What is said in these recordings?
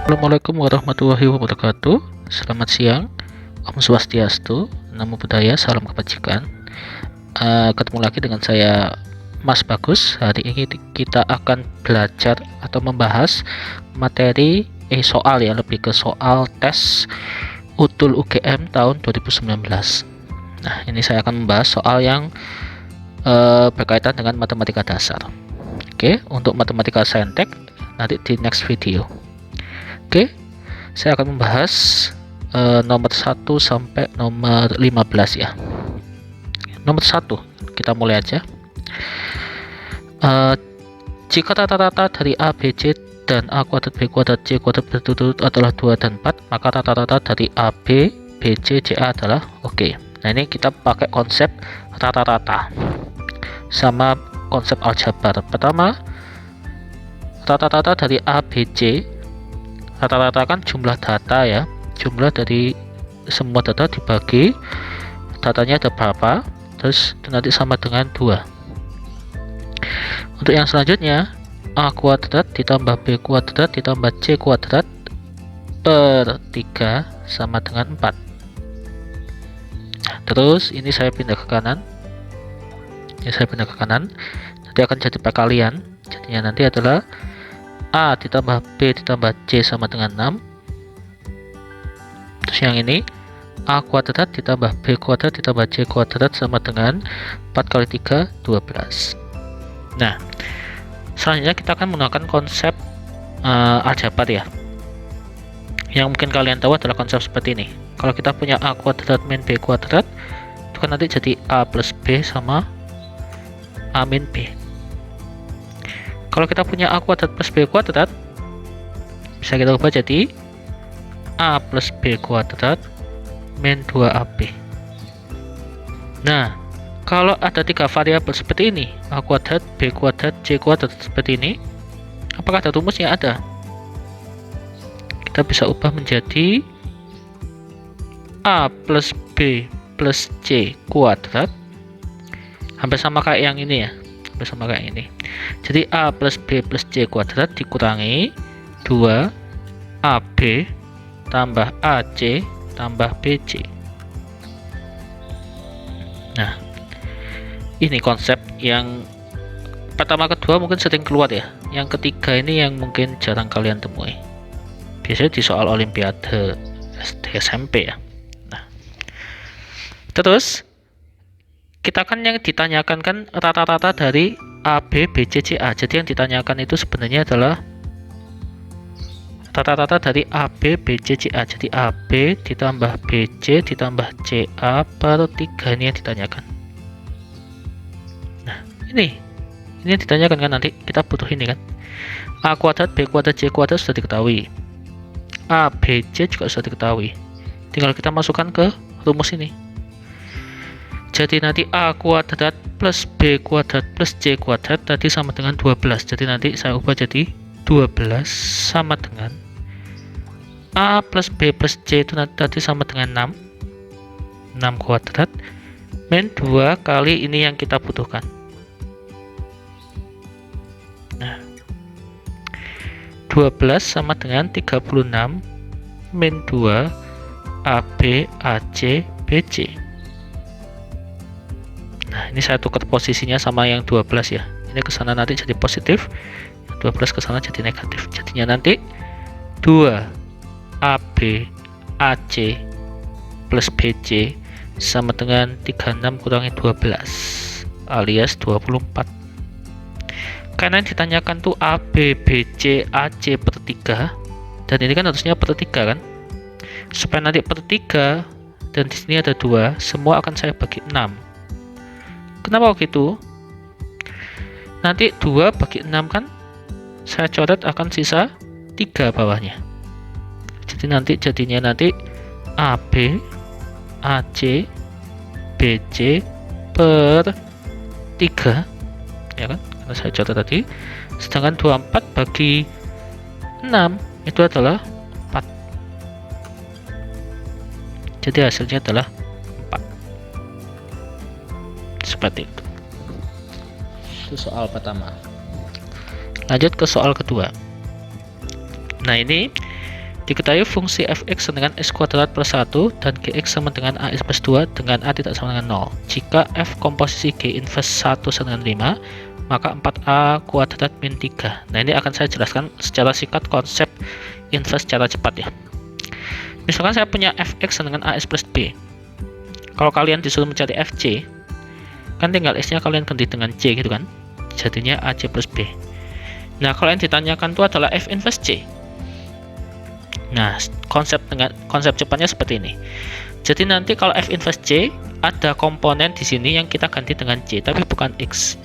Assalamualaikum warahmatullahi wabarakatuh. Selamat siang, Om Swastiastu, Namo Buddhaya, salam kebajikan. Ketemu lagi dengan saya, Mas Bagus. Hari ini kita akan belajar atau membahas materi soal ya, lebih ke soal tes UTUL UGM tahun 2019. Nah, ini saya akan membahas soal yang berkaitan dengan matematika dasar. Oke, untuk matematika saintek nanti di next video. Oke, saya akan membahas nomor 1 sampai nomor 15 ya. Nomor 1, kita mulai aja. Jika rata-rata dari A, B, C dan A kuadrat, B kuadrat, C kuadrat berturut-turut adalah 2 dan 4, maka rata-rata dari A, B, B, C, C, A adalah oke. Nah, ini kita pakai konsep rata-rata sama konsep aljabar. Pertama, rata-rata dari A, B, C. Rata-rata kan jumlah data ya, jumlah dari semua data dibagi, datanya ada berapa, terus nanti sama dengan 2. Untuk yang selanjutnya, A kuadrat ditambah B kuadrat ditambah C kuadrat per 3 sama dengan 4. Terus ini saya pindah ke kanan, nanti akan jadi perkalian, jadinya nanti adalah A ditambah B ditambah C sama dengan 6. Terus yang ini A kuadrat ditambah B kuadrat ditambah C kuadrat sama dengan 4 kali 3, 12. Nah, selanjutnya kita akan menggunakan konsep aljabar ya. Yang mungkin kalian tahu adalah konsep seperti ini. Kalau kita punya A kuadrat min B kuadrat, itu kan nanti jadi A plus B sama A min B. Kalau kita punya A kuadrat plus B kuadrat, bisa kita ubah jadi A plus B kuadrat min 2AB. Nah, kalau ada 3 variabel seperti ini, A kuadrat, B kuadrat, C kuadrat seperti ini, apakah ada rumusnya? Ada. Kita bisa ubah menjadi A plus B plus C kuadrat, hampir sama kayak yang ini ya, bersama kayak ini. Jadi A plus B plus C kuadrat dikurangi 2 AB tambah AC tambah BC. Nah, ini konsep yang pertama kedua mungkin sering keluar ya. Yang ketiga ini yang mungkin jarang kalian temui. Biasanya di soal olimpiade SD SMP ya. Nah, terus kita kan yang ditanyakan kan rata-rata dari A, B, B, C, C, A. Jadi yang ditanyakan itu sebenarnya adalah rata-rata dari A, B, B, C, C, A. Jadi A, B ditambah B, C ditambah C, A per 3, ini yang ditanyakan. Nah, ini yang ditanyakan kan, nanti kita butuh ini kan. A kuadrat, B kuadrat, C kuadrat sudah diketahui. A, B, C juga sudah diketahui. Tinggal kita masukkan ke rumus ini. Jadi nanti A kuadrat plus B kuadrat plus C kuadrat tadi sama dengan 12. Jadi nanti saya ubah jadi 12 sama dengan A plus B plus C itu nanti tadi sama dengan 6. 6 kuadrat min 2 kali ini yang kita butuhkan. Nah, 12 sama dengan 36 min 2 AB AC BC. Nah, ini saya tukar posisinya sama yang 12 ya. Ini ke sana nanti jadi positif, 12 ke sana jadi negatif. Jadinya nanti 2 AB AC plus BC sama dengan 36 kurangi 12 alias 24. Karena yang ditanyakan tuh AB, BC, AC per 3, dan ini kan harusnya per 3 kan. Supaya nanti per 3 dan di sini ada 2, semua akan saya bagi 6. Kenapa begitu? Nanti 2 bagi 6 kan saya coret akan sisa 3 bawahnya. Jadi nanti jadinya nanti AB AC BC per 3 ya kan, karena saya coret tadi. Sedangkan 24 bagi 6 itu adalah 4. Jadi hasilnya adalah seperti itu. Itu soal pertama. Lanjut ke soal kedua. Nah, ini Diketahui fungsi fx sama dengan x kuadrat plus 1 dan gx sama dengan ax plus 2 dengan a tidak sama dengan 0. Jika f komposisi g inverse 1 sama dengan 5, maka 4a kuadrat min 3. Nah, ini akan saya jelaskan secara singkat konsep inverse secara cepat ya. Misalkan saya punya fx sama dengan ax plus b. Kalau kalian disuruh mencari fc, kan tinggal x-nya kalian ganti dengan c gitu kan. Jadinya ac plus b. Nah, kalau yang ditanyakan itu adalah f inverse c. Nah, konsep cepatnya seperti ini. Jadi nanti kalau f inverse c ada komponen di sini yang kita ganti dengan c, tapi bukan x,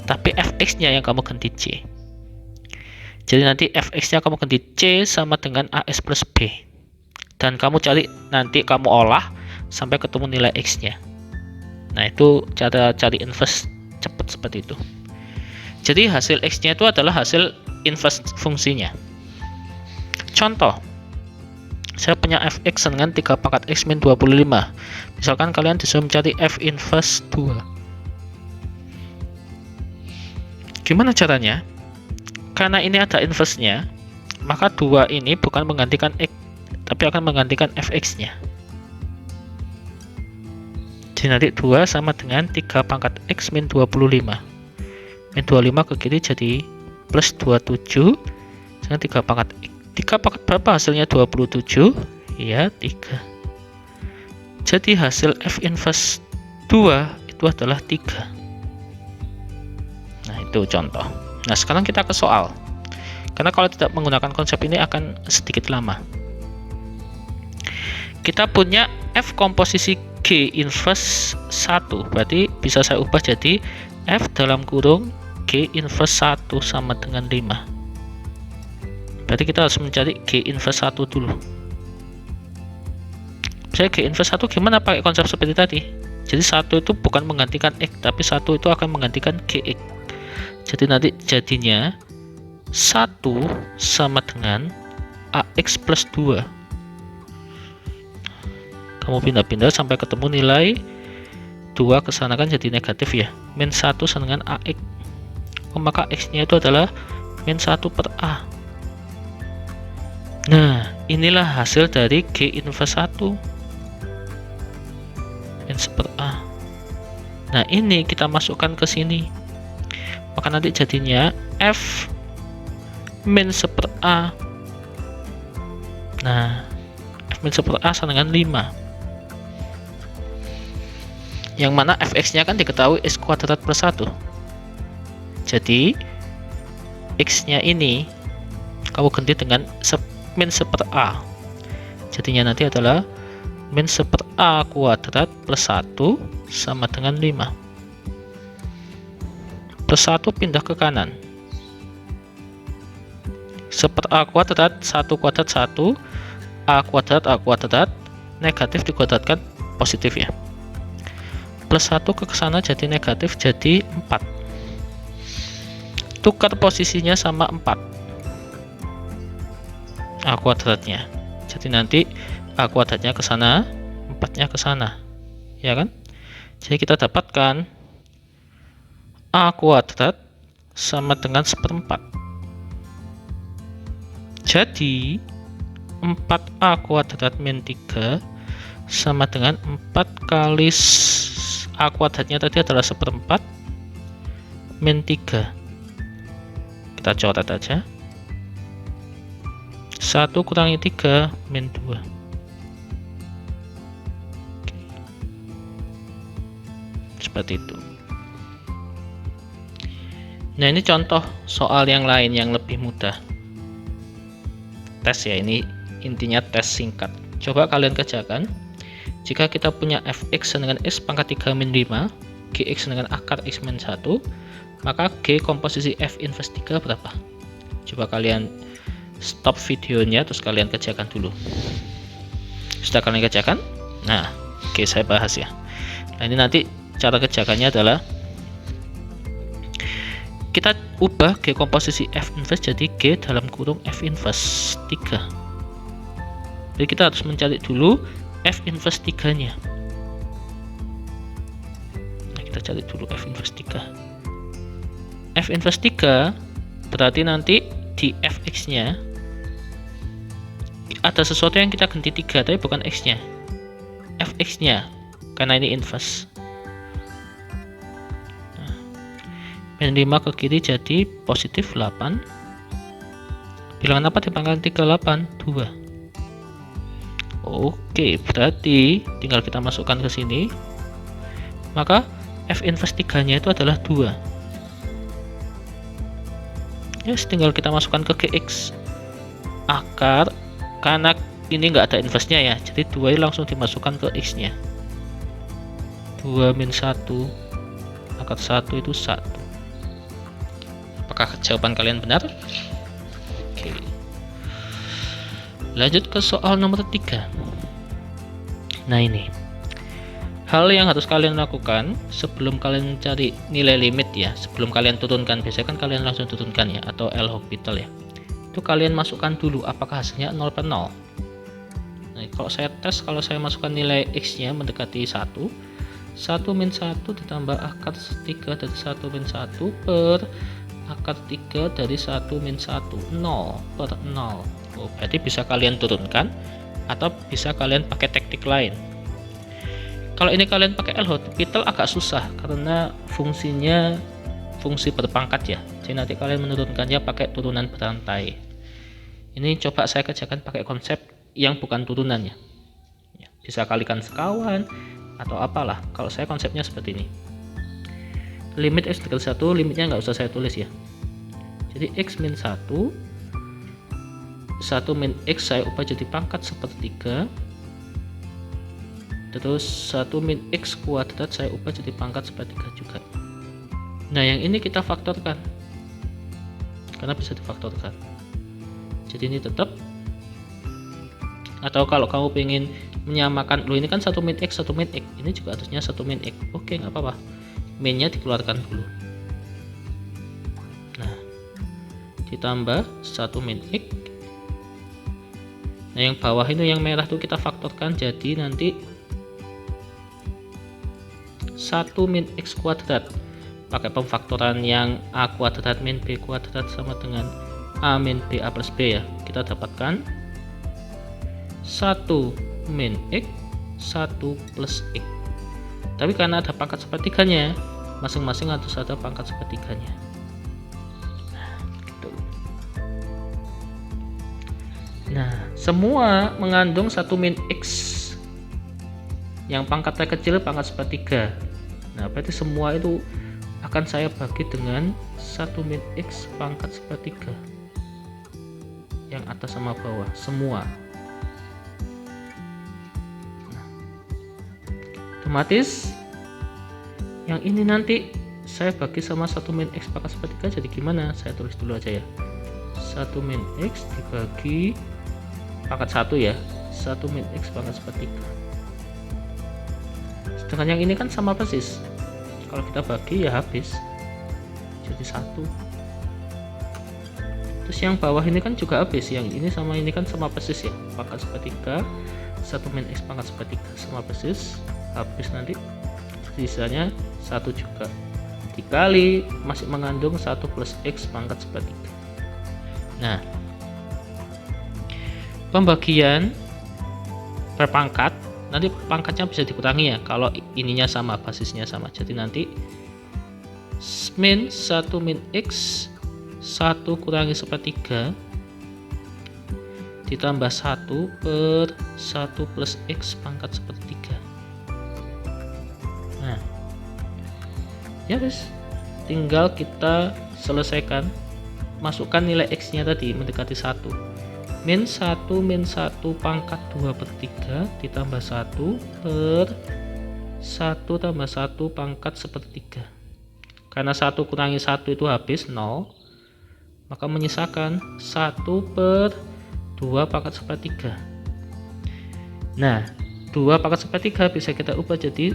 tapi fx-nya yang kamu ganti c. Jadi nanti fx-nya kamu ganti c sama dengan ax plus b, dan kamu cari, nanti kamu olah sampai ketemu nilai x-nya. Nah, itu cara cari inverse cepat seperti itu. Jadi hasil x-nya itu adalah hasil inverse fungsinya. Contoh, saya punya fx dengan 3 pangkat x min 25. Misalkan kalian disuruh mencari f inverse 2. Gimana caranya? Karena ini ada inverse-nya, maka 2 ini bukan menggantikan x, tapi akan menggantikan fx-nya. Jadi nanti 2 sama dengan 3 pangkat x min 25. Min 25 ke kiri jadi plus 27 dengan 3 pangkat x. 3 pangkat berapa hasilnya? 27. Ya, 3. Jadi hasil f inverse 2 itu adalah 3. Nah, itu contoh. Nah, sekarang kita ke soal. Karena kalau tidak menggunakan konsep ini akan sedikit lama. Kita punya f komposisi g inverse 1. Berarti bisa saya ubah jadi f dalam kurung g inverse 1 sama dengan 5. Berarti kita harus mencari g inverse 1 dulu. Saya g inverse 1 gimana pakai konsep seperti tadi? Jadi 1 itu bukan menggantikan x, tapi 1 itu akan menggantikan gx. Jadi nanti jadinya 1 sama dengan ax plus 2. Kamu pindah-pindah sampai ketemu nilai 2 ke sana kan jadi negatif ya. Min 1 sama dengan ax. Maka x-nya itu adalah min 1 per a. Nah, inilah hasil dari g inverse 1 min 1 per a. Nah, ini kita masukkan ke sini, maka nanti jadinya f min 1 per a. Nah, f min 1 per a sama dengan 5, yang mana fx-nya kan diketahui x kuadrat plus 1. Jadi x-nya ini kamu ganti dengan min 1 per a. Jadinya nanti adalah min 1 per a kuadrat plus 1 sama dengan 5. Plus 1 pindah ke kanan. 1 per a kuadrat, 1 kuadrat 1, a kuadrat, negatif dikuadratkan positif ya. Plus 1 ke sana jadi negatif, jadi 4. Tukar posisinya sama 4. A kuadratnya. Jadi nanti a kuadratnya ke sana, 4-nya ke sana. Ya kan? Jadi kita dapatkan a kuadrat sama dengan 1/4. Jadi 4a kuadrat min 3 sama dengan 4 kali a kuadratnya tadi adalah 1/4 min 3. Kita coret aja. 1 kurangi 3 min 2. Seperti itu. Nah, ini contoh soal yang lain yang lebih mudah. Tes ya, ini intinya tes singkat. Coba kalian kerjakan. Jika kita punya fx dengan x pangkat 3 min 5, gx dengan akar x min 1, maka g komposisi f inverse 3 berapa? Coba kalian stop videonya terus kalian kerjakan dulu. Sudah kalian kerjakan? Nah, oke, saya bahas ya. Nah, ini nanti cara kerjakannya adalah kita ubah g komposisi f inverse jadi g dalam kurung f inverse 3. Jadi kita harus mencari dulu f inverse 3 nya. Nah, kita cari dulu f inverse 3. F inverse 3 berarti nanti di fx nya ada sesuatu yang kita ganti 3 tapi bukan X nya, Fx nya, karena ini inverse. Min 5 ke kiri jadi positif 8. Bilangan apa di pangkal 38? 2. Oke, berarti tinggal kita masukkan ke sini. Maka F inverse 3 nya itu adalah 2. Yes, tinggal kita masukkan ke Gx. Akar, karena ini nggak ada inverse nya ya, jadi 2 ini langsung dimasukkan ke X nya. 2 min 1 akar 1 itu 1. Apakah jawaban kalian benar? Oke. Lanjut ke soal nomor 3. Nah, ini hal yang harus kalian lakukan sebelum kalian mencari nilai limit ya, sebelum kalian turunkan. Biasanya kan kalian langsung turunkan ya, atau L'Hopital ya. Itu kalian masukkan dulu apakah hasilnya 0 per 0. Nah, kalau saya tes, kalau saya masukkan nilai X nya mendekati 1 min 1 ditambah akar 3 dari 1 min 1 per akar 3 dari 1 min 1, 0 per 0. Oh, berarti bisa kalian turunkan atau bisa kalian pakai teknik lain. Kalau ini kalian pakai L'Hopital agak susah karena fungsinya fungsi berpangkat ya, jadi nanti kalian menurunkannya pakai turunan berantai. Ini coba saya kerjakan pakai konsep yang bukan turunannya ya, bisa kalikan sekawan atau apalah. Kalau saya konsepnya seperti ini, limit X dekat 1, limitnya nggak usah saya tulis ya, jadi X min 1 min X saya ubah jadi pangkat sepertiga, terus 1 min X kuadrat saya ubah jadi pangkat sepertiga juga. Nah, yang ini kita faktorkan karena bisa difaktorkan, jadi ini tetap. Atau kalau kamu pengen menyamakan, lo ini kan 1 min X 1 min X, ini juga harusnya 1 min X. Oke, nggak apa-apa, minnya dikeluarkan dulu. Nah, ditambah 1 min X. Nah, yang bawah itu yang merah tuh kita faktorkan, jadi nanti 1 min X kuadrat pakai pemfaktoran yang A kuadrat min B kuadrat sama dengan A min B A plus B ya, kita dapatkan 1 min X 1 plus X. Tapi karena ada pangkat sepertiganya, masing-masing harus ada pangkat sepertiganya. Nah, gitu. Nah, semua mengandung 1 min X yang pangkatnya kecil, pangkat sepertiga. Nah, berarti semua itu akan saya bagi dengan 1 min X pangkat sepertiga, yang atas sama bawah semua. Nah, otomatis yang ini nanti saya bagi sama 1 min X pangkat sepertiga, jadi gimana? Saya tulis dulu aja ya, 1 min X dibagi pangkat 1 ya, 1 min X pangkat sepertiga. Sedangkan yang ini kan sama persis, kalau kita bagi ya habis jadi 1. Terus yang bawah ini kan juga habis, yang ini sama ini kan sama persis ya, pangkat sepertiga 1 min X pangkat sepertiga sama persis, habis nanti sisanya 1 juga, dikali masih mengandung 1 plus X pangkat sepertiga. Nah, pembagian per pangkat, nanti pangkatnya bisa dikurangi ya kalau ininya sama, basisnya sama. Jadi nanti min 1 min X 1 kurangi sepertiga ditambah 1 per 1 plus X pangkat sepertiga. Nah, ya guys, tinggal kita selesaikan, masukkan nilai X nya tadi mendekati 1. min 1 pangkat 2 per 3 ditambah 1 per 1 tambah 1 pangkat sepertiga. Karena 1 kurangi 1 itu habis 0, maka menyisakan 1 per 2 pangkat sepertiga. Nah, 2 pangkat sepertiga bisa kita ubah jadi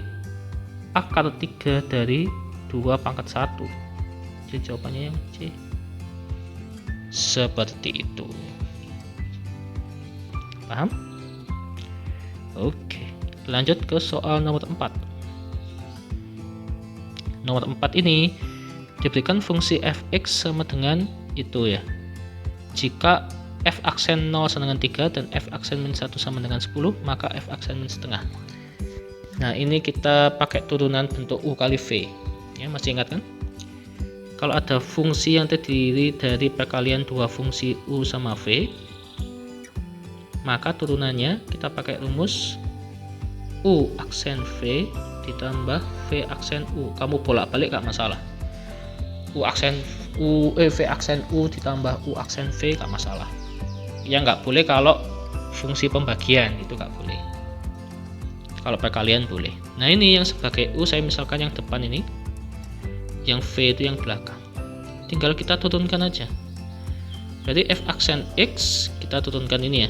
akar 3 dari 2 pangkat 1. Jadi jawabannya yang C. Seperti itu. Paham? Oke, lanjut ke soal nomor 4. Nomor 4 ini diberikan fungsi fx sama dengan itu ya. Jika F aksen 0 sama dengan 3 dan F aksen min 1 sama dengan 10, maka F aksen min setengah. Nah, ini kita pakai turunan bentuk U kali V. Ya, masih ingat kan? Kalau ada fungsi yang terdiri dari perkalian dua fungsi U sama V, maka turunannya kita pakai rumus U aksen V ditambah V aksen U. Kamu bolak-balik gak masalah. V aksen U ditambah U aksen V gak masalah. Ya nggak boleh kalau fungsi pembagian, itu nggak boleh. Kalau perkalian boleh. Nah, ini yang sebagai U, saya misalkan yang depan ini, yang V itu yang belakang. Tinggal kita turunkan aja. Berarti F aksen X kita turunkan ini ya,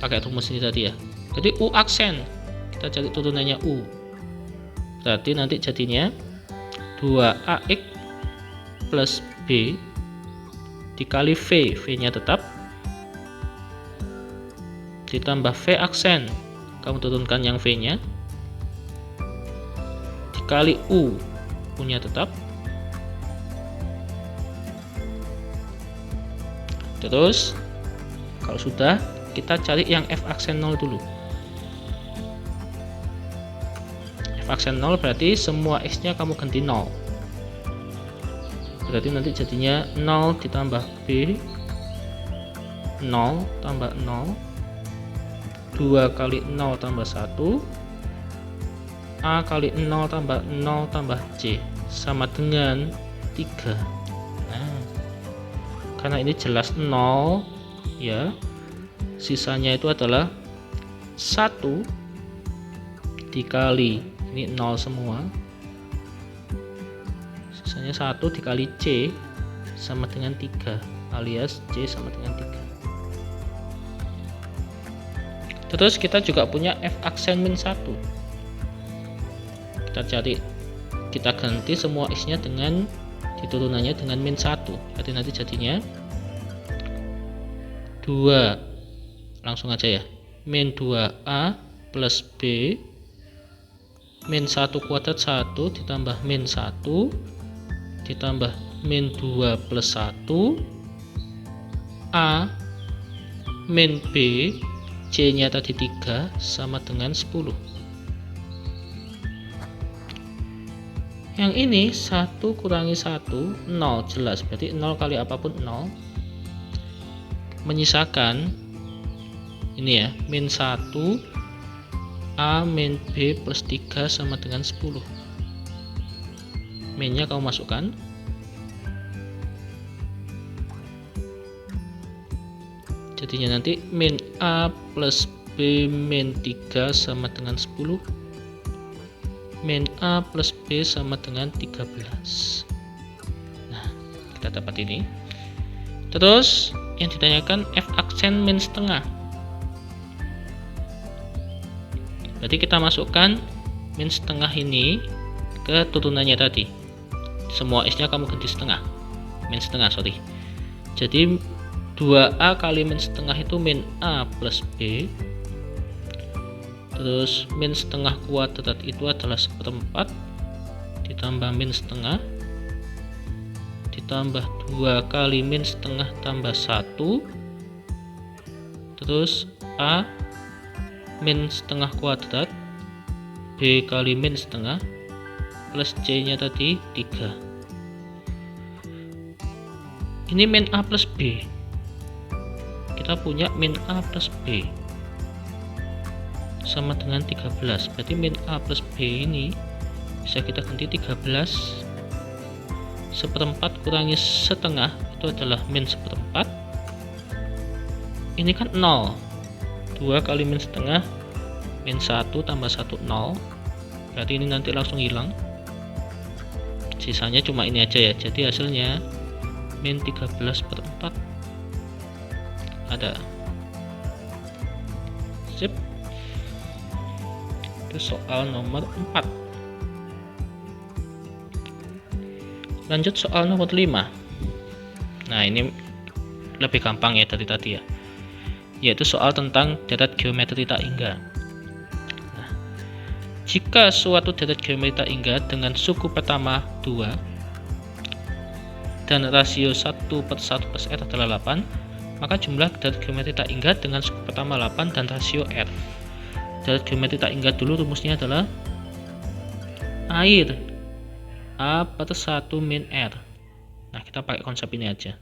pakai rumus ini tadi ya. Jadi U aksen kita cari turunannya U. Berarti nanti jadinya 2AX plus B dikali V, V-nya tetap, ditambah V aksen, kamu turunkan yang V-nya, dikali U, U-nya tetap, terus kalau sudah, kita cari yang F aksen 0 dulu. F aksen 0 berarti semua X-nya kamu ganti 0. Berarti nanti jadinya 0 ditambah B, 0 tambah 0, 2 kali 0 tambah 1, A kali 0 tambah 0 tambah C sama dengan 3. Nah, karena ini jelas 0 ya, sisanya itu adalah 1 dikali, ini 0 semua, sisanya 1 dikali C sama dengan 3, alias C sama dengan 3. Terus kita juga punya F aksen min 1. Kita cari, kita ganti semua X-nya dengan diturunannya dengan min 1. Berarti nanti jadinya 2, langsung aja ya, min 2A plus B min 1 kuadrat 1 ditambah min 1 ditambah min 2 plus 1 A min B, C-nya tadi 3 sama dengan 10. Yang ini 1 kurangi 1, 0 jelas, berarti 0 kali apapun 0. Menyisakan ini ya, min 1 A min B plus 3 sama dengan 10. Minnya kamu masukkan, jadinya nanti min A plus B min 3 sama dengan 10, min A plus B sama dengan 13. Nah, kita dapat ini. Terus yang ditanyakan F aksen min setengah. Berarti kita masukkan min setengah ini ke turunannya tadi. Semua X nya kamu ganti setengah, min setengah, sorry. Jadi 2A kali min setengah itu min A plus B, terus min setengah kuadrat itu adalah seperempat ditambah min setengah ditambah 2 kali min setengah tambah 1, terus A min setengah kuadrat B kali min setengah plus C nya tadi 3. Ini min A plus B, kita punya min A plus B sama dengan 13. Berarti min A plus B ini bisa kita ganti 13, seperempat kurangi setengah itu adalah min seperempat. Ini kan 0, 2 kali min setengah min 1 tambah 1, 0. Berarti ini nanti langsung hilang, sisanya cuma ini aja ya. Jadi hasilnya min 13/4 ada. Sip. Itu soal nomor 4. Lanjut soal nomor 5. Nah, ini lebih gampang ya dari tadi ya, yaitu soal tentang deret geometri tak hingga. Nah, jika suatu deret geometri tak hingga dengan suku pertama 2 dan rasio 1/1 plus R adalah 8, maka jumlah Darat geometri tak ingat dengan suku pertama 8 dan rasio R. Darat geometri tak ingat dulu rumusnya adalah air A per 1 min R. Nah, kita pakai konsep ini aja.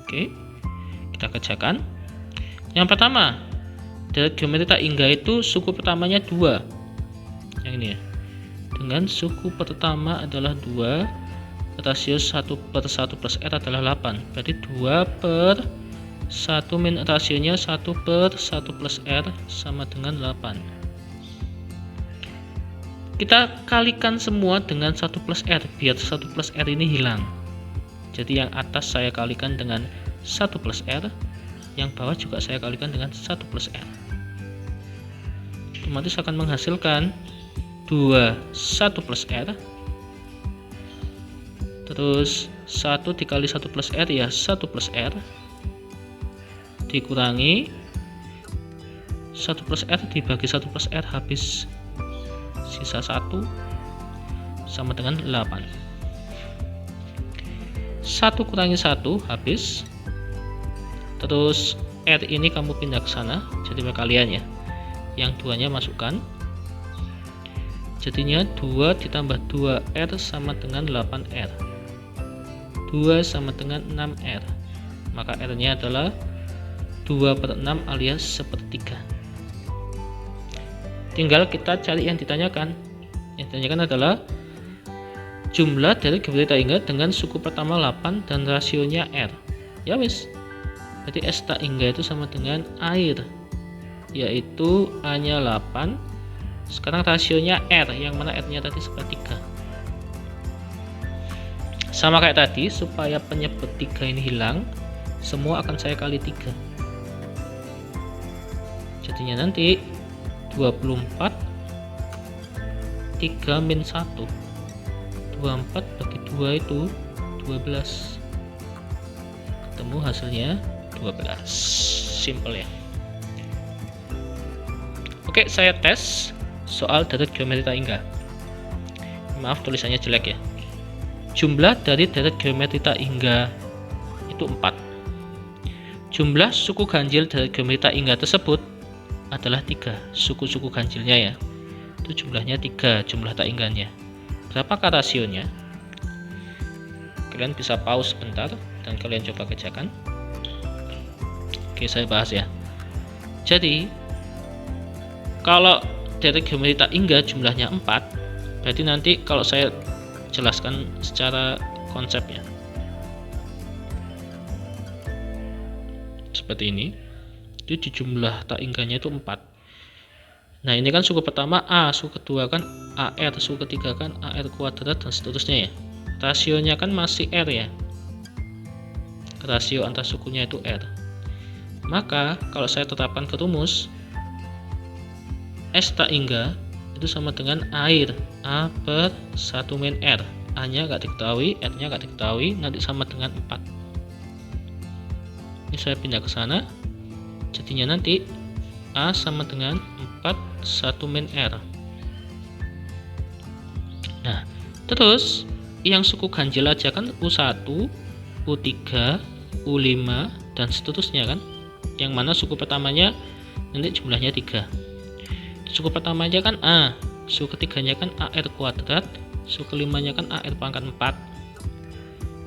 Oke, kita kerjakan. Yang pertama, darat geometri tak ingat itu suku pertamanya 2. Yang ini ya. Dengan suku pertama adalah 2, rasio 1 per 1 plus R adalah 8. Berarti 2 per 1 min rasionya 1 per 1 plus R sama dengan 8. Kita kalikan semua dengan 1 plus R biar 1 plus R ini hilang. Jadi yang atas saya kalikan dengan 1 plus R, yang bawah juga saya kalikan dengan 1 plus R. Otomatis akan menghasilkan 2 1 plus R, terus 1 dikali 1 plus R ya 1 plus R, dikurangi 1 plus R dibagi 1 plus R habis, sisa 1 sama dengan 8. 1 kurangi 1 habis, terus R ini kamu pindah ke sana jadi perkalian ya, yang 2 nya masukkan, jadinya 2 ditambah 2R sama dengan 8R, 2 sama dengan 6R, maka R nya adalah 2 per 6 alias sepertiga. Tinggal kita cari yang ditanyakan. Yang ditanyakan adalah jumlah dari geometri tak ingat dengan suku pertama 8 dan rasionya R. Ya wis, berarti S tak ingat itu sama dengan air, yaitu A nya 8. Sekarang rasionya R, yang mana R nya tadi sepertiga. Sama kayak tadi, supaya penyebut 3 ini hilang, semua akan saya kali 3. Jadinya nanti 24 3 min 1, 24 bagi 2 itu 12, ketemu hasilnya 12. Simple ya. Oke, saya tes soal darat geometri tak ingat. Maaf tulisannya jelek ya. Jumlah dari darat geometri tak ingat itu 4. Jumlah suku ganjil darat geometri tak ingat tersebut adalah 3. Suku-suku ganjilnya ya, itu jumlahnya 3, jumlah tak ingatnya. Berapakah rasionya? Kalian bisa pause sebentar dan kalian coba kerjakan. Oke, saya bahas ya. Jadi kalau darat geometri tak ingat jumlahnya 4, berarti nanti kalau saya jelaskan secara konsepnya seperti ini. Jadi jumlah tak ingatnya itu 4. Nah, ini kan suku pertama A, suku kedua kan AR, suku ketiga kan AR kuadrat dan seterusnya ya. Rasionya kan masih R ya. Rasio antar sukunya itu R. Maka kalau saya terapkan ke rumus, S tak ingat itu sama dengan air A per 1 min R. A nya gak diketahui, R nya gak diketahui, nanti sama dengan 4. Ini saya pindah ke sana, jadinya nanti A sama dengan 4 1 min R. Nah, terus yang suku ganjil aja kan U1, U3, U5 dan seterusnya kan, yang mana suku pertamanya nanti jumlahnya 3. Suku pertamanya kan A, suku ketiganya kan AR kuadrat, suku kelimanya kan AR pangkat 4.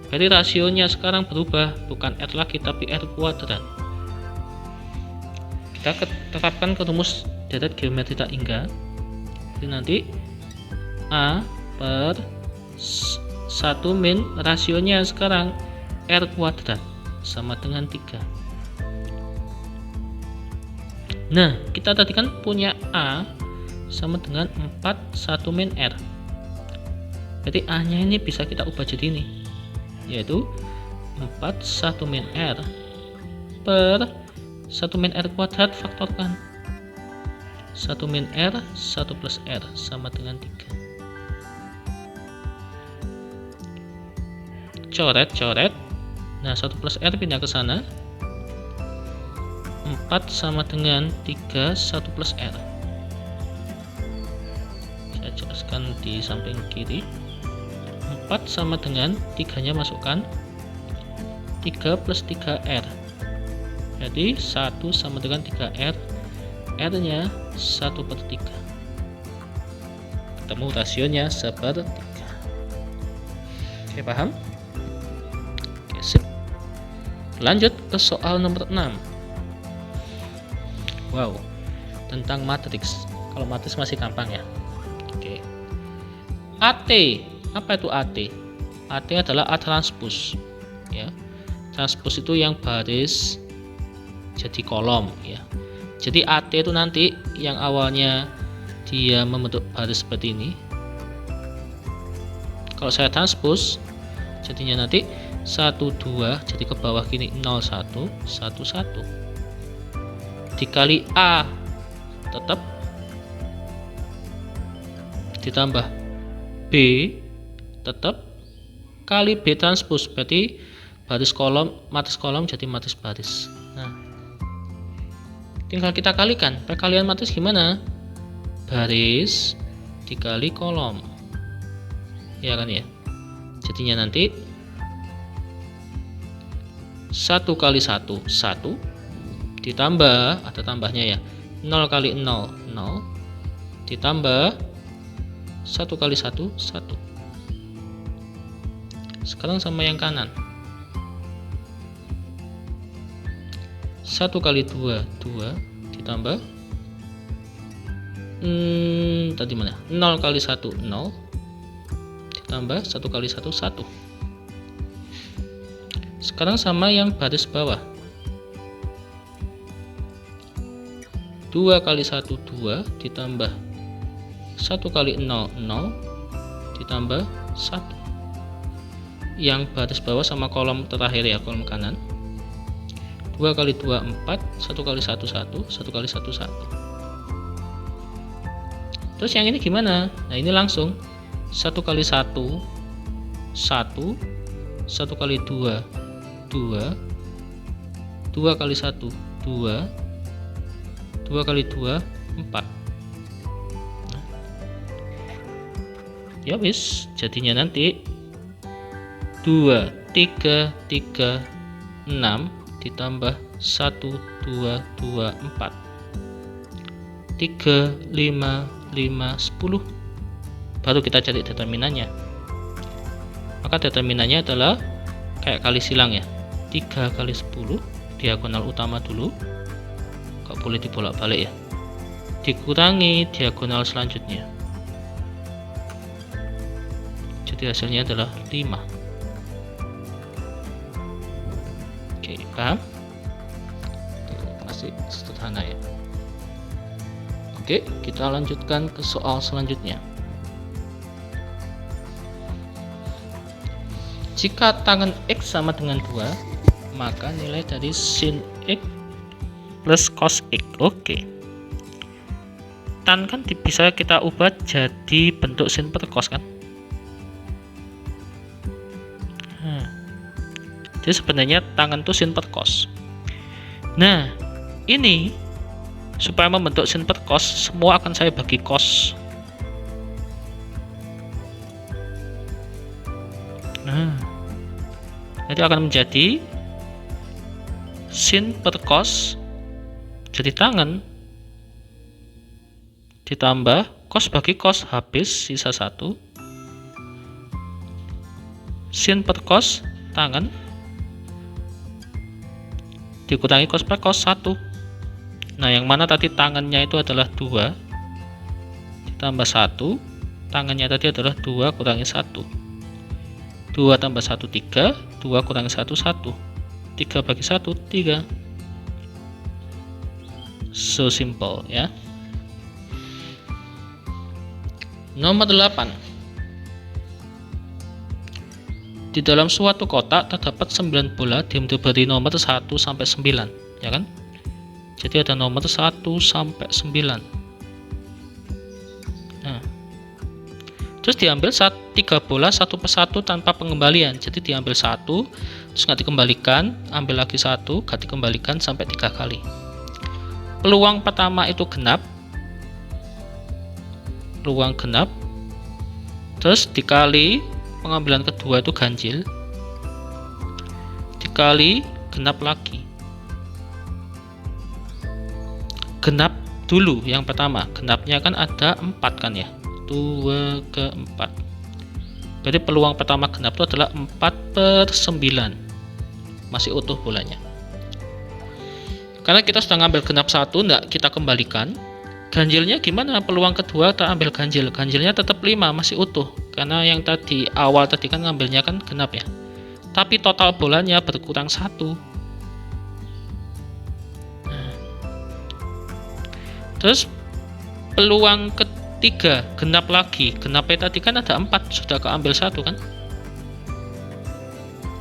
Berarti rasionya sekarang berubah, bukan R lagi tapi R kuadrat. Kita terapkan ke rumus darat geometri tak ingat. Jadi nanti A per 1 min rasionya sekarang R kuadrat sama dengan 3. Nah, kita tadi kan punya A sama dengan 4 1 min R. Berarti A nya ini bisa kita ubah jadi ini, yaitu 4 1 min R per 1 min R kuadrat faktorkan 1 min R 1 plus R sama dengan 3. Coret. Nah, 1 plus R pindah ke sana, 4 sama dengan 3 1 plus R. Saya jelaskan di samping kiri. 4 sama dengan 3 nya masukkan, 3 plus 3R. Jadi 1 sama dengan 3R. R-nya 1/3. Ketemu rasionya 1/3. Oke, paham? Oke, sip. Lanjut ke soal nomor 6. Wow, tentang matriks. Kalau matriks masih gampang ya. Oke. AT, apa itu AT? AT adalah A transpose. Ya. Transpose itu yang baris jadi kolom ya. Jadi AT itu nanti yang awalnya dia membentuk baris seperti ini. Kalau saya transpose jadinya nanti 1 2, jadi ke bawah gini 0 1 1 1. Dikali A tetap ditambah B tetap kali B transpose, berarti baris kolom matris kolom jadi matris baris. Nah, tinggal kita kalikan. Perkalian matris gimana? Baris dikali kolom, ya kan ya. Jadinya nanti 1 kali 1 1 ditambah, ada tambahnya ya, 0 kali 0 0 ditambah 1 kali 1 1. Sekarang sama yang kanan, 1 kali 2 2 ditambah tadi mana? 0 kali 1 0 ditambah 1 kali 1 1. Sekarang sama yang baris bawah, 2 kali 1 2 ditambah 1 kali 0 0 ditambah 1. Yang baris bawah sama kolom terakhir ya, kolom kanan, 2 kali 2 4, 1 kali 1 1, 1 kali 1 1. Terus yang ini gimana? Nah, ini langsung 1 kali 1 1, 1 kali 2 2, 2 kali 1 2, 2 kali 2 4. Nah, ya wis, jadinya nanti 2 3 3 6 ditambah 1 2 2 4 3 5 5 10. Baru kita cari determinannya. Maka determinannya adalah kayak kali silang ya, 3 kali 10 diagonal utama dulu, gak boleh dibolak-balik ya, dikurangi diagonal selanjutnya, jadi hasilnya adalah 5. Oke, paham? Masih sederhana ya. Oke, kita lanjutkan ke soal selanjutnya. Jika tangen X sama dengan 2, maka nilai dari sin X plus cos X. Oke. Tan kan bisa kita ubah jadi bentuk sin per cos kan? Jadi sebenarnya tangen itu sin per cos. Nah, ini supaya membentuk sin per cos, semua akan saya bagi cos. Nah, jadi akan menjadi sin per cos, jadi tangen ditambah cos bagi cos, habis sisa 1, sin per cos tangen dikurangi cos per cos 1. Nah, yang mana tadi tangannya itu adalah 2 ditambah 1, tangannya tadi adalah 2 kurangi 1, 2 tambah 1 3, 2 kurangi 1 1, 3 bagi 1 3. So simple ya. Nomor 8. Di dalam suatu kotak terdapat 9 bola yang diberi nomor 1 sampai 9, ya kan? Jadi ada nomor 1 sampai 9. Nah, terus diambil 3 bola satu persatu tanpa pengembalian. Jadi diambil 1, terus nggak dikembalikan, ambil lagi 1, nggak dikembalikan sampai 3 kali. Peluang pertama itu genap, peluang genap, terus dikali pengambilan kedua itu ganjil, kali genap lagi. Genap dulu yang pertama, genapnya kan ada 4 kan ya, 2 ke 4. Berarti peluang pertama genap itu adalah 4/9, masih utuh bolanya. Karena kita sudah ngambil genap 1, enggak kita kembalikan. Ganjilnya gimana? Peluang kedua kita ambil ganjil, ganjilnya tetap 5, masih utuh. Karena yang tadi awal tadi kan ngambilnya kan genap ya, tapi total bolanya berkurang 1. Terus peluang ketiga genap lagi, genapnya tadi kan ada 4, sudah keambil 1 kan.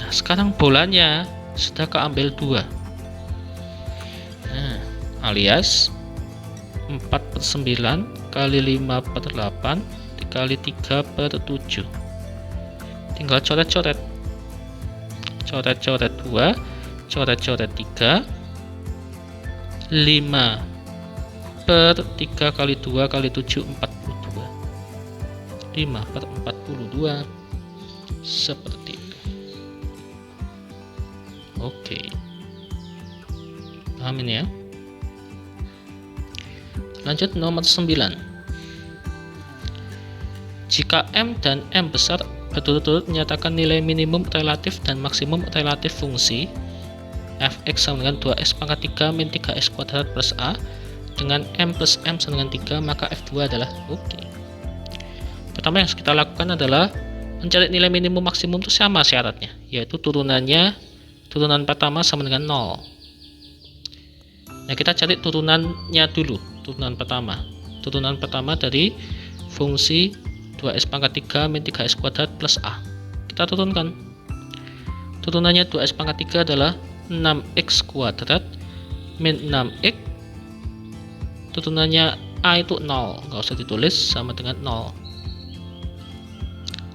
Nah sekarang bolanya sudah keambil 2. Nah, alias 4/9 kali 5/8 dikali 3/7. Tinggal coret-coret, coret-coret 2, coret-coret 3, 5/3 kali 2 kali 7, 42. 5/42 seperti itu. Oke, paham ini ya. Lanjut nomor 9. Jika M dan M besar berturut-turut menyatakan nilai minimum relatif dan maksimum relatif fungsi f(x) sama dengan 2x pangkat 3 min 3x kuadrat plus a dengan M plus M sama dengan 3, maka F2 adalah oke. Pertama yang harus kita lakukan adalah mencari nilai minimum maksimum itu sama syaratnya, yaitu turunan pertama sama dengan 0. Nah kita cari turunannya dulu, turunan pertama dari fungsi 2x pangkat 3 min 3x kuadrat plus a. Kita turunkan, turunannya 2x pangkat 3 adalah 6x kuadrat min 6x, turunannya a itu 0, nggak usah ditulis, sama dengan 0.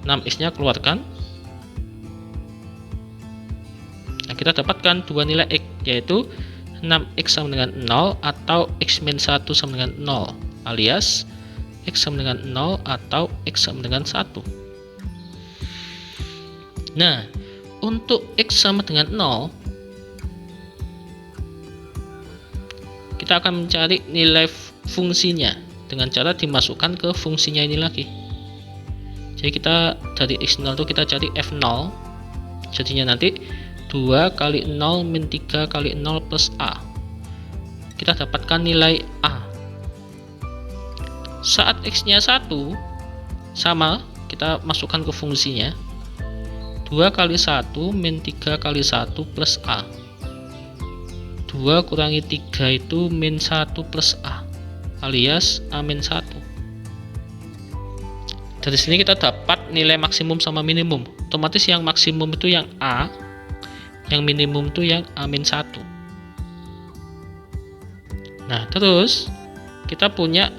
6x nya keluarkan. Nah kita dapatkan dua nilai x, yaitu 6x sama dengan 0 atau x min 1 sama dengan 0, alias x sama dengan 0 atau x sama dengan 1. Nah untuk x sama dengan 0, kita akan mencari nilai fungsinya dengan cara dimasukkan ke fungsinya ini lagi. Jadi kita dari x0 itu kita cari f0, jadinya nanti 2 kali 0 min 3 kali 0 plus a. Kita dapatkan nilai a. Saat x nya 1 sama, kita masukkan ke fungsinya 2 kali 1 min 3 kali 1 plus a. 2 kurangi 3 itu min 1 plus a, alias a min 1. Dari sini kita dapat nilai maksimum sama minimum. Otomatis yang maksimum itu yang a, yang minimum itu yang a min 1. Nah terus kita punya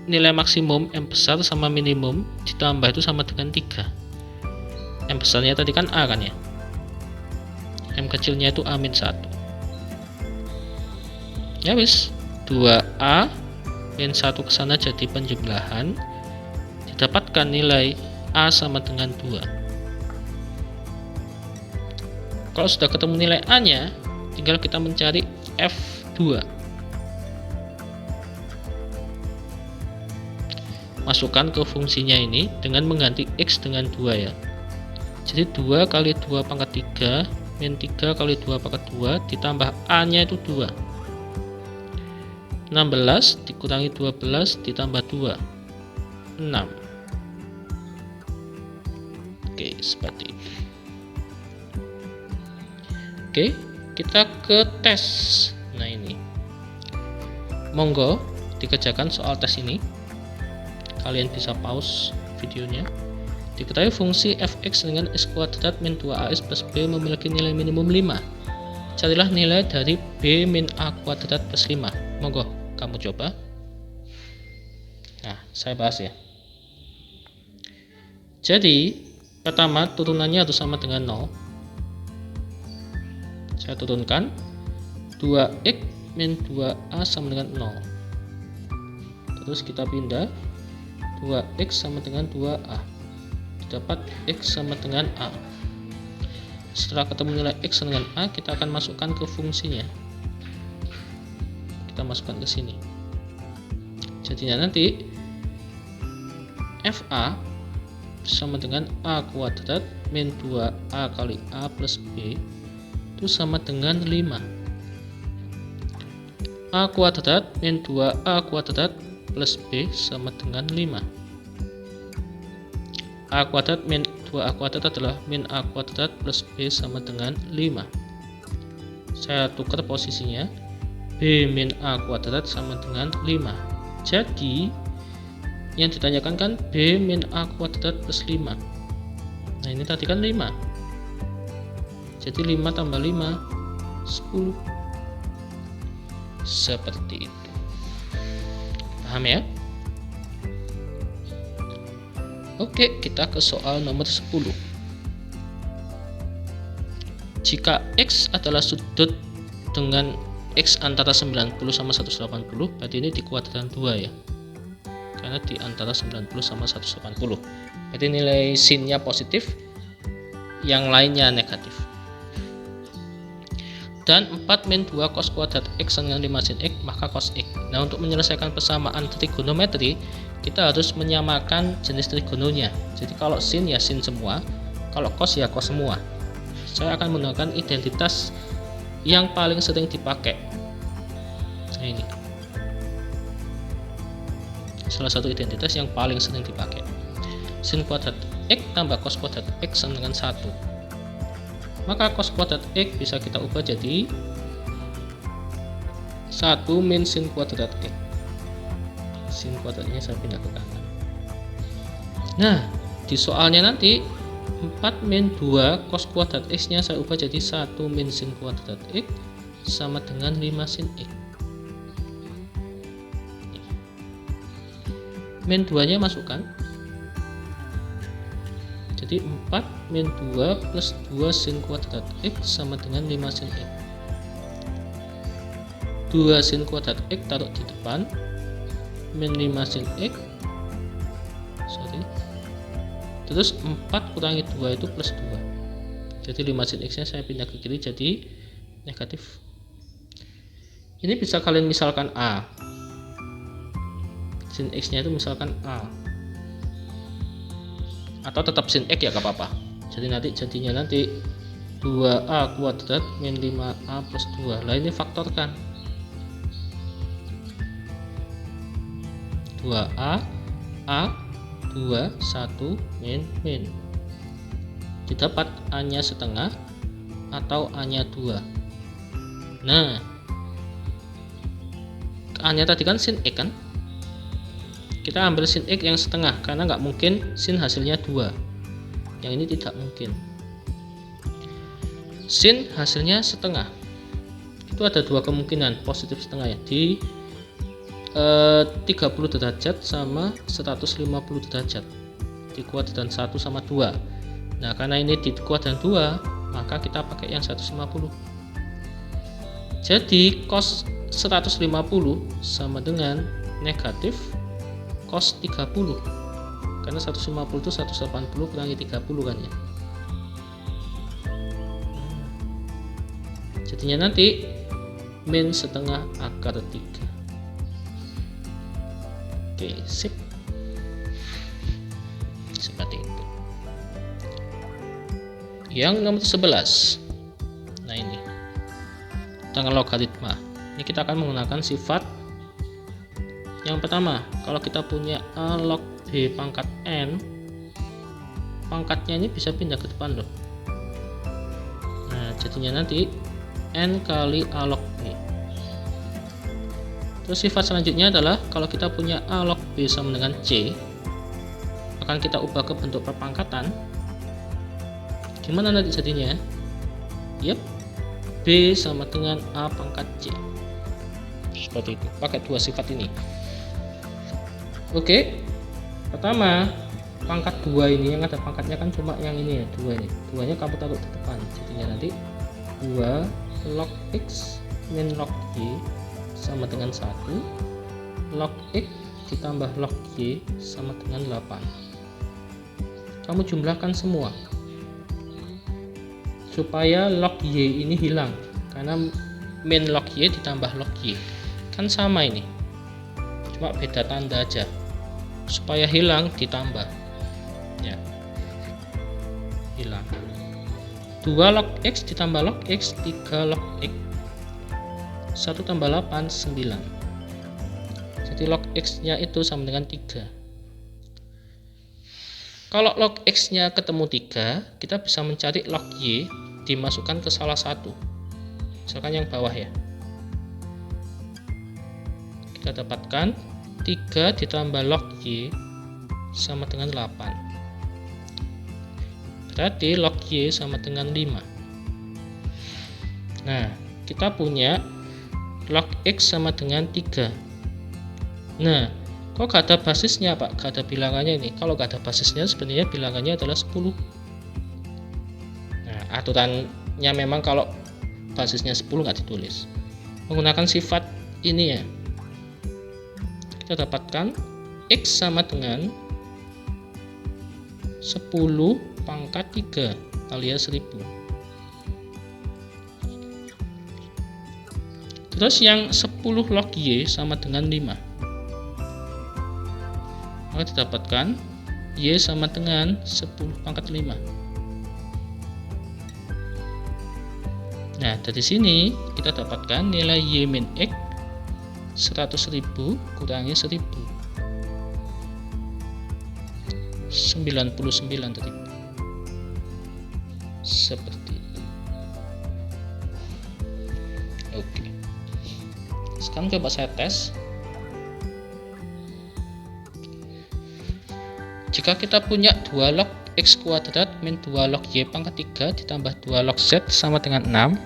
nilai maksimum M besar sama minimum ditambah itu sama dengan 3. M besarnya tadi kan a kan ya, M kecilnya itu a min 1. Ya wis, 2a min 1 ke sana jadi penjumlahan, didapatkan nilai a sama dengan 2. Kalau sudah ketemu nilai a nya, tinggal kita mencari f2. Masukkan ke fungsinya ini dengan mengganti x dengan 2 ya. Jadi 2 kali 2 pangkat 3 min 3 kali 2 pangkat 2 ditambah a nya itu 2. 16 dikurangi 12 ditambah 2, 6. Oke, seperti itu. Oke, kita ke tes. Nah ini, monggo dikerjakan soal tes ini. Kalian bisa pause videonya. Diketahui fungsi f(x) dengan x kuadrat min 2as plus b memiliki nilai minimum 5. Carilah nilai dari b min a kuadrat plus 5. Monggo kamu coba. Nah, saya bahas ya. Jadi, pertama turunannya harus sama dengan 0. Saya turunkan 2x min 2a sama dengan 0. Terus kita pindah 2x sama dengan 2a. Dapat x sama dengan a. Setelah ketemu nilai X dengan A, kita akan masukkan ke fungsinya. Kita masukkan ke sini. Jadinya nanti FA sama dengan A kuadrat min 2A kali A plus B itu sama dengan 5. A kuadrat min 2A kuadrat plus B sama dengan 5. A kuadrat min 2A kuadrat adalah min A kuadrat plus B sama dengan 5. Saya tukar posisinya. B min A kuadrat sama dengan 5. Jadi yang ditanyakan kan B min A kuadrat plus 5. Nah ini tadi kan 5. Jadi 5 tambah 5 10. Seperti itu. Paham ya? Oke, kita ke soal nomor 10. Jika X adalah sudut dengan X antara 90 sama 180, berarti ini di kuadran 2 ya. Karena di antara 90 sama 180. Berarti nilai sinnya positif, yang lainnya negatif. Dan 4 min 2 cos kuadrat X dengan 5 sin X, maka cos X. Nah, untuk menyelesaikan persamaan trigonometri, kita harus menyamakan jenis trigononya. Jadi kalau sin ya sin semua, kalau cos ya cos semua. Saya akan menggunakan identitas yang paling sering dipakai. Nah ini salah satu identitas yang paling sering dipakai. Sin kuadrat X tambah cos kuadrat X sama dengan 1. Maka cos kuadrat X bisa kita ubah jadi 1 min sin kuadrat X. Sin kuadratnya saya pindah ke kanan. Nah, di soalnya nanti 4 min 2 cos kuadrat X nya saya ubah jadi 1 min sin kuadrat X sama dengan 5 sin X. Min 2 nya masukkan. Jadi 4 min 2 plus 2 sin kuadrat X sama dengan 5 sin X. 2 sin kuadrat X taruh di depan, min 5 sin X, terus 4 kurangi 2 itu plus 2. Jadi 5 sin X nya saya pindah ke kiri jadi negatif. Ini bisa kalian misalkan A. Sin X nya itu misalkan A. Atau tetap sin X ya gak apa-apa. Jadi jadinya nanti 2A kuadrat min 5A plus 2. Lah ini faktorkan 2A A 2 1 min didapat A nya setengah atau A nya 2. Nah, A nya tadi kan sin X kan, kita ambil sin X yang setengah karena nggak mungkin sin hasilnya 2. Yang ini tidak mungkin. Sin hasilnya setengah, itu ada dua kemungkinan positif setengah ya, di 30 derajat sama 150 derajat di kuadran 1 sama 2. Nah, karena ini di kuadran 2, maka kita pakai yang 150. Jadi cos 150 sama dengan negatif cos 30. Karena 150 itu 180 kurangi 30 kan ya. Jadinya nanti min setengah akar 3. Oke, sip. Seperti itu. Yang nomor 11. Nah ini tentang logaritma. Ini kita akan menggunakan sifat yang pertama. Kalau kita punya A log B pangkat N, pangkatnya ini bisa pindah ke depan loh. Nah, jadinya nanti N kali A log B. Terus sifat selanjutnya adalah kalau kita punya A log B sama dengan C, akan kita ubah ke bentuk perpangkatan. Gimana nanti jadinya? Yap, B sama dengan A pangkat C. Seperti itu, pakai dua sifat ini. Oke, pertama pangkat 2 ini yang ada pangkatnya kan cuma yang ini ya, 2 ini. 2 nya kamu taruh di depan. Jadinya nanti 2 log X min log Y sama dengan 1, log X ditambah log Y sama dengan 8. Kamu jumlahkan semua. supaya log Y ini hilang, karena min log Y ditambah log Y kan sama ini, cuma beda tanda aja. Supaya hilang ditambah ya, hilang 2 log X ditambah log X 3 log X, 1 tambah 8 9. Jadi log X nya itu sama dengan 3. Kalau log X nya ketemu 3, kita bisa mencari log Y dimasukkan ke salah satu, misalkan yang bawah ya. Kita dapatkan 3 ditambah log Y sama dengan 8. Berarti log Y sama dengan 5. Nah, kita punya log X sama dengan 3. Nah, kok gak ada basisnya Pak? Gak ada bilangannya ini. Kalau gak ada basisnya sebenarnya bilangannya adalah 10. Nah, aturannya memang kalau basisnya 10 nggak ditulis. Menggunakan sifat ini ya, kita dapatkan X sama dengan 10 pangkat 3 alias 1000. Terus yang 10 log Y sama dengan 5. Maka didapatkan Y sama dengan 10 pangkat 5. Nah, dari sini kita dapatkan nilai Y min X 100.000 kurangi 1000, 99.000. Seperti itu. Oke. Sekarang coba saya tes. Jika kita punya 2 log X kuadrat min 2 log Y pangkat 3 ditambah 2 log Z sama dengan 6,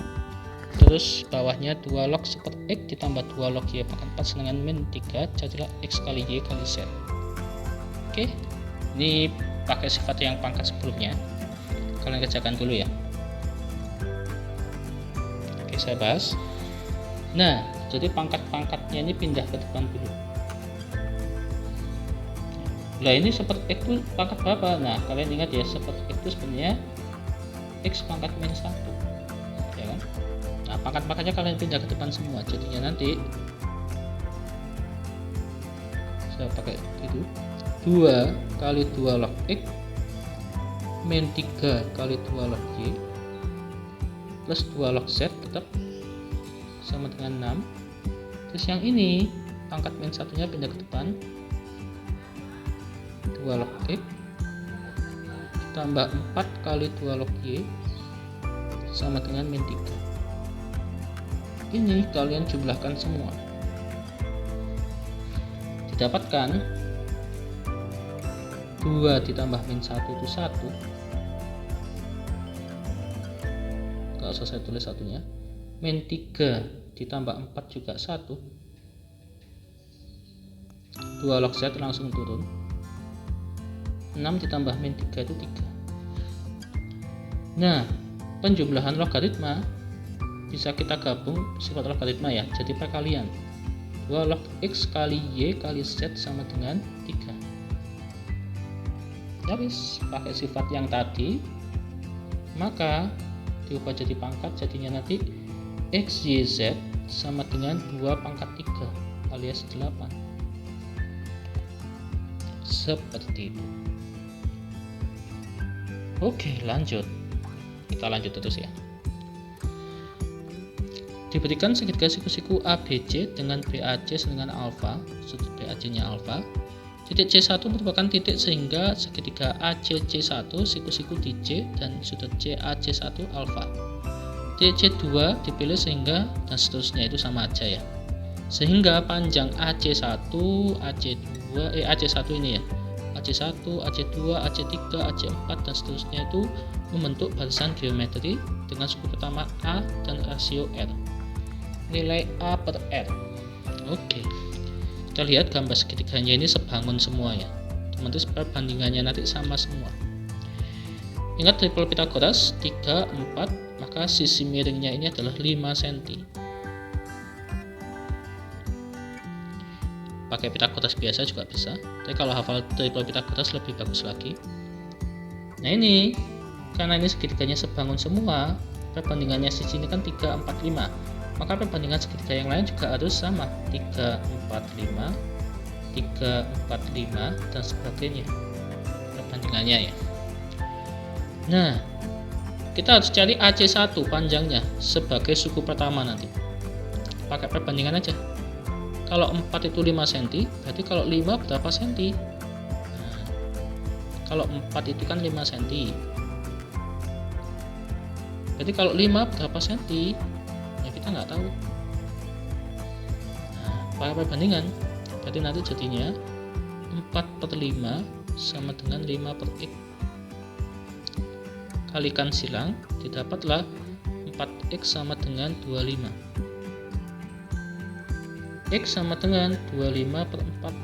terus bawahnya 2 log super X ditambah 2 log Y pangkat 4 sama dengan min 3, jadilah X kali Y kali Z. Oke, ini pakai sifat yang pangkat sebelumnya. Kalian kerjakan dulu ya. Oke, saya bahas. Nah, jadi pangkat-pangkatnya ini pindah ke depan dulu. Nah, ini super X itu pangkat berapa? Nah, kalian ingat ya, super X itu sebenarnya X pangkat min 1, ya kan? Nah, pangkat-pangkatnya kalian pindah ke depan semua. Jadinya nanti saya pakai itu 2 kali 2 log X min 3 kali 2 log Y plus 2 log Z tetap sama dengan 6. Terus yang ini pangkat min 1-nya pindah ke depan, 2 log X tambah 4 kali 2 log Y sama dengan min 3. Ini kalian jumlahkan semua, didapatkan 2 ditambah min 1 itu 1. Kalau saya tulis satunya, min 3 ditambah 4 juga 1. 2 log Z langsung turun, 6 ditambah min 3 itu 3. Nah, penjumlahan logaritma bisa kita gabung sifat logaritma ya, jadi perkalian 2 log X kali Y kali Z sama dengan 3. Habis pakai sifat yang tadi, maka diubah jadi pangkat, jadinya nanti X Y Z sama dengan 2 pangkat 3 alias 8. Seperti itu. Oke, lanjut. Kita lanjut terus ya. Diberikan segitiga siku-siku ABC dengan BAC dengan alfa, sudut BAC-nya alfa. Titik C1 merupakan titik sehingga segitiga ACC1 siku-siku di C dan sudut CAC1 alfa. Titik C2 dipilih sehingga dan seterusnya itu sama aja ya. Sehingga panjang AC1, AC1 ini ya, AC1, AC2, AC3, AC4 dan seterusnya itu membentuk barisan geometri dengan suku pertama A dan rasio R. Nilai A per R. Oke. Kita lihat gambar segitiganya ini sebangun semua ya. Otomatis perbandingannya nanti sama semua. Ingat triple Pythagoras 3, 4, maka sisi miringnya ini adalah 5 cm. Pakai Pythagoras biasa juga bisa, tapi kalau hafal triple Pythagoras lebih bagus lagi. Nah, ini karena ini segitiganya sebangun semua, perbandingannya sisi ini kan 3, 4, 5, maka perbandingan segitiga yang lain juga harus sama, 3, 4, 5, 3, 4, 5, dan sebagainya perbandingannya ya. Nah, kita harus cari AC1 panjangnya sebagai suku pertama nanti. Pakai perbandingan aja. Kalau 4 itu 5 cm, berarti kalau 5 berapa cm? Nah, kalau 4 itu kan 5 cm. Berarti kalau 5 berapa cm? Ya kita nggak tahu. Nah, pakai perbandingan. Berarti nanti jadinya 4/5 sama dengan 5/x. Kalikan silang, didapatlah 4x sama dengan 25. X sama dengan 25/4.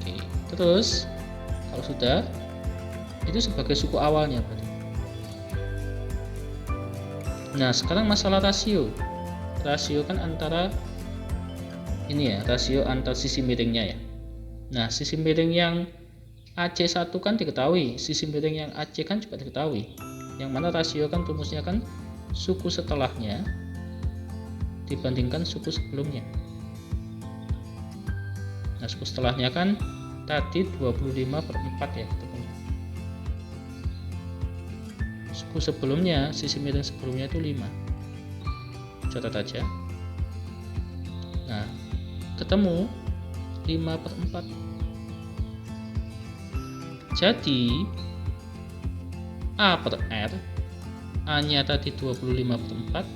Oke, terus kalau sudah, itu sebagai suku awalnya berarti. Nah, sekarang masalah rasio. Rasio kan antara ini ya, rasio antar sisi miringnya ya. Nah, sisi miring yang AC1 kan diketahui, sisi miring yang AC kan juga diketahui. Yang mana rasio kan rumusnya kan suku setelahnya dibandingkan suku sebelumnya. Nah, suku setelahnya kan tadi 25/4 ya ketemunya. Suku sebelumnya, sisi miring sebelumnya itu 5. Catat aja. Nah, ketemu 5/4. Jadi A per R, A nya tadi 25/4,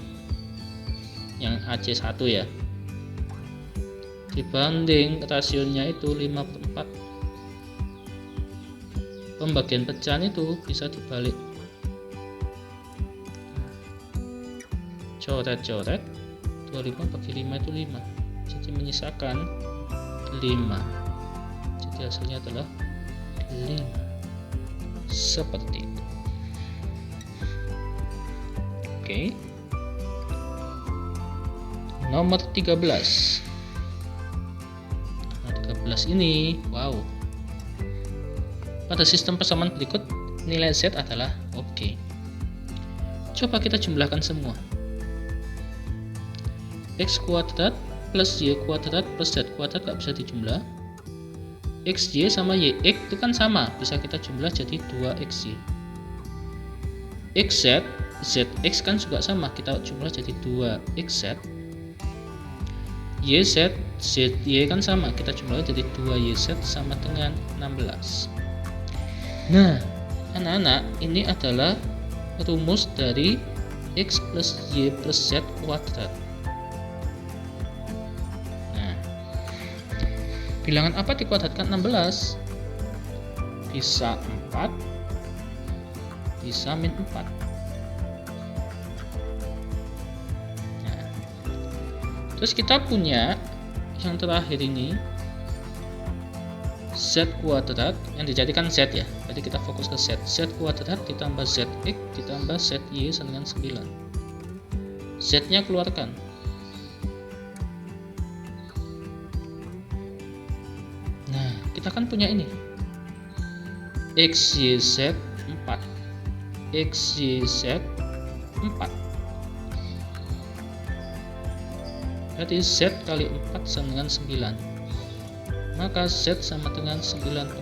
yang AC1 ya, dibanding rasionya itu 5/4. Pembagian pecahan itu bisa dibalik, coret-coret, 25/5 itu 5, jadi menyisakan 5, jadi hasilnya adalah 5. Seperti itu. Oke. Nomor 13. Nah, 13 ini, wow. Pada sistem persamaan berikut, nilai Z adalah oke. Coba kita jumlahkan semua. X kuadrat plus Y kuadrat plus Z kuadrat gak bisa dijumlah. XY sama YX itu kan sama, bisa kita jumlah jadi 2XY. XZ, ZX kan juga sama, kita jumlah jadi 2XZ. YZ, ZY kan sama, kita jumlah jadi 2YZ sama dengan 16. Nah, anak-anak, ini adalah rumus dari X plus Y plus Z kuadrat. Bilangan apa dikuadratkan 16? Bisa 4, bisa min 4. Nah, terus kita punya yang terakhir ini Z kuadrat yang dijadikan Z ya. Jadi kita fokus ke Z. Z kuadrat ditambah ZX ditambah ZY sama dengan 9. Z nya keluarkan. Kita kan punya ini XYZ 4, XYZ 4, berarti Z kali 4 sama dengan 9, maka Z sama dengan 9/4.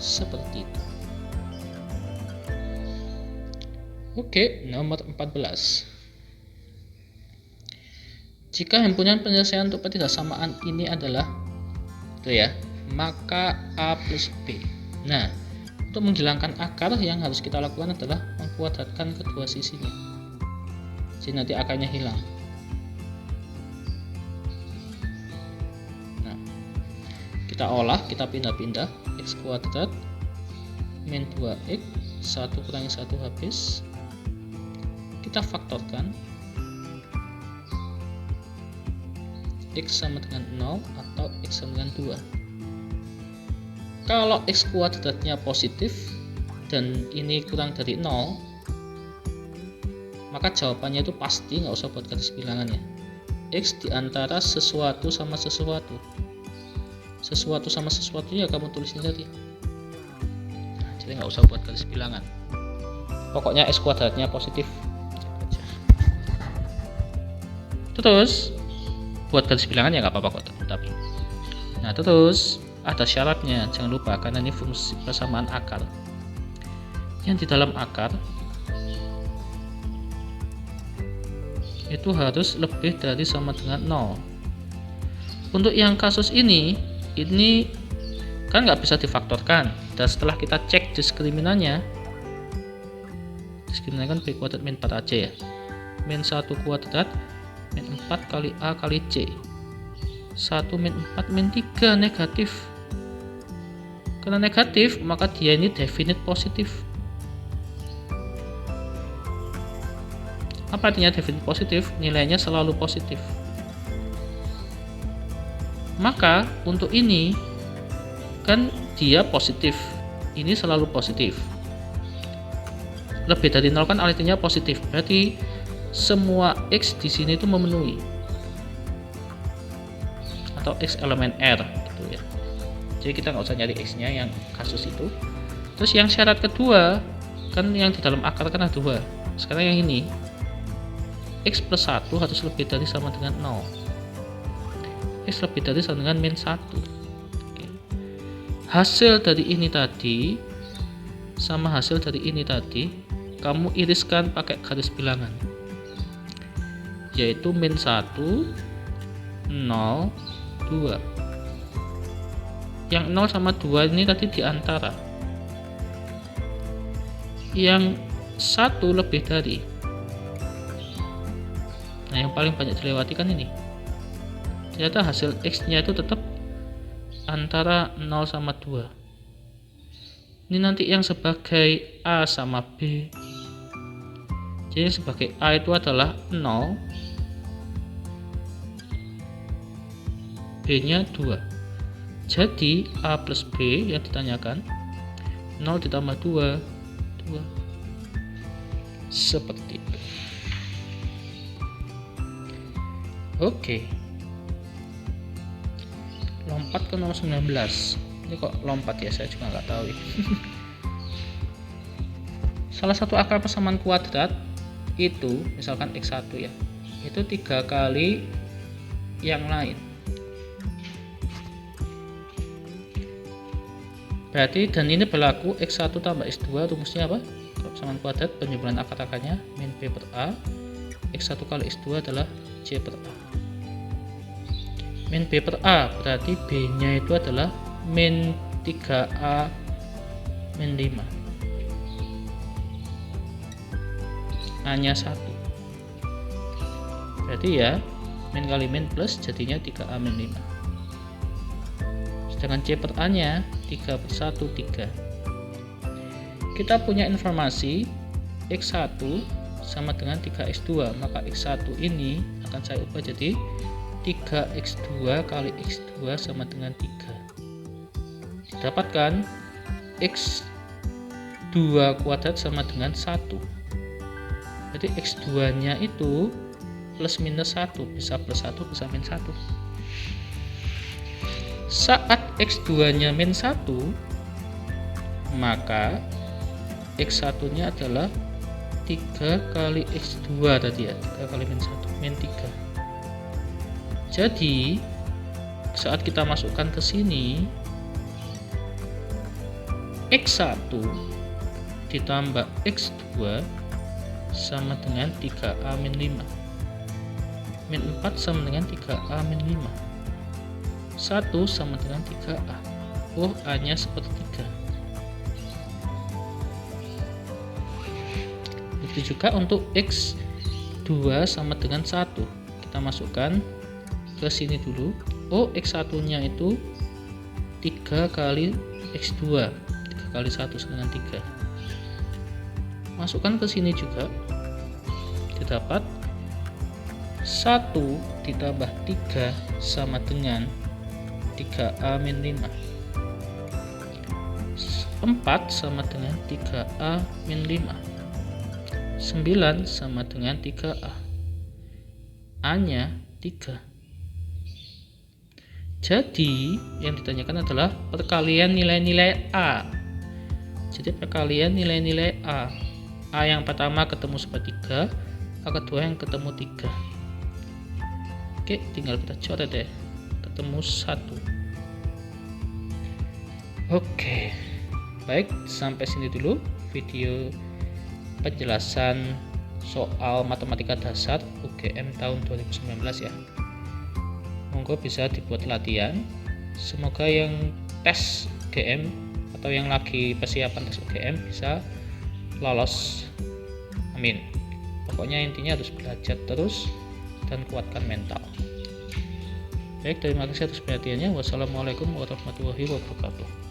Seperti itu. Oke, nomor 14. Jika himpunan penyelesaian untuk ketidaksamaan ini adalah ya, maka A plus B. Nah, untuk menghilangkan akar yang harus kita lakukan adalah mengkuadratkan kedua sisinya, jadi nanti akarnya hilang. Nah, kita olah, kita pindah-pindah. X kuadrat min 2x, 1 kurangi 1 habis, kita faktorkan. X sama dengan 0 atau X sama dengan 2. Kalau X kuadratnya positif dan ini kurang dari 0, maka jawabannya itu pasti, nggak usah buat garis bilangannya. X diantara sesuatu sama sesuatu. Sesuatu sama sesuatu ya kamu tulis ini tadi. jadi nggak usah buat garis bilangan. Pokoknya X kuadratnya positif. Terus buat garis bilangan ya nggak apa-apa kok, tapi nah terus ada syaratnya, jangan lupa, karena ini fungsi persamaan akar. Yang di dalam akar itu harus lebih dari sama dengan 0. Untuk yang kasus ini kan nggak bisa difaktorkan, dan setelah kita cek diskriminannya kan B kuadrat min 4AC ya, min 1 kuadrat min 4 kali A kali C, 1 min 4 min 3 negatif. Karena negatif maka dia ini definite positif. Apa artinya definite positif? Nilainya selalu positif. Maka untuk ini kan dia positif, ini selalu positif. Lebih dari 0 kan artinya positif, berarti semua X di sini itu memenuhi, atau X elemen R gitu ya. Jadi kita nggak usah nyari X-nya yang kasus itu. Terus yang syarat kedua, kan yang di dalam akar kan ada 2. Sekarang yang ini X plus 1 harus lebih dari sama dengan 0. X lebih dari sama dengan min 1. Oke. Hasil dari ini tadi sama hasil dari ini tadi kamu iriskan pakai garis bilangan, yaitu min 1, 0, 2. Yang 0 sama 2 ini tadi diantara. Yang 1 lebih dari. Nah, yang paling banyak dilewati kan ini. Ternyata hasil X-nya itu tetap antara 0 sama 2. Ini nanti yang sebagai A sama B. Jadi sebagai A itu adalah 0, B-nya 2. Jadi A plus B yang ditanyakan 0 ditambah 2, 2. Seperti itu. Oke. Lompat ke nomor 19. Ini kok lompat ya, saya juga nggak tahu ya. Salah satu akar persamaan kuadrat itu, misalkan X1 ya, itu 3 kali yang lain. Berarti, dan ini berlaku X1 tambah X2, rumusnya apa? Persamaan kuadrat, penjumlahan akar-akarnya min B per A. X1 kali X2 adalah C per A. Min B per A, berarti B nya itu adalah min 3A min 5, A nya 1. Berarti ya min kali min plus jadinya 3A min 5. Sedangkan C per A nya 3 per 1, 3. Kita punya informasi X1 sama dengan 3X2, maka X1 ini akan saya ubah jadi 3X2 kali X2 sama dengan 3. Didapatkan X2 kuadrat sama dengan 1. Jadi X2 nya itu plus minus 1, bisa plus 1 bisa min 1. Saat X2 nya min 1, maka X1 nya adalah 3 kali X2 tadi ya, 3 kali min 1, min 3. Jadi saat kita masukkan ke sini, X1 ditambah X2 sama dengan 3A min 5. Min 4 sama dengan 3A min 5. 1 sama dengan 3A. Oh, A nya sepertiga. Begitu juga untuk X2 sama dengan 1. Kita masukkan ke sini dulu. Oh, X1 nya itu 3 kali X2, 3 kali 1 sama dengan 3. Masukkan ke sini juga, didapat 1 ditambah 3 sama dengan 3A min 5. 4 sama dengan 3A min 5. 9 sama dengan 3A. A nya 3. Jadi yang ditanyakan adalah perkalian nilai-nilai A. Jadi perkalian nilai-nilai A. A yang pertama ketemu sepertiga, A kedua yang ketemu 3. Oke, tinggal kita coret deh. Ketemu 1. Oke. Baik, sampai sini dulu video penjelasan soal matematika dasar UGM tahun 2019 ya. Monggo bisa dibuat latihan. Semoga yang tes UGM atau yang lagi persiapan tes UGM bisa lolos. Amin. Pokoknya intinya harus belajar terus dan kuatkan mental. Baik, terima kasih atas perhatiannya. Wassalamualaikum warahmatullahi wabarakatuh.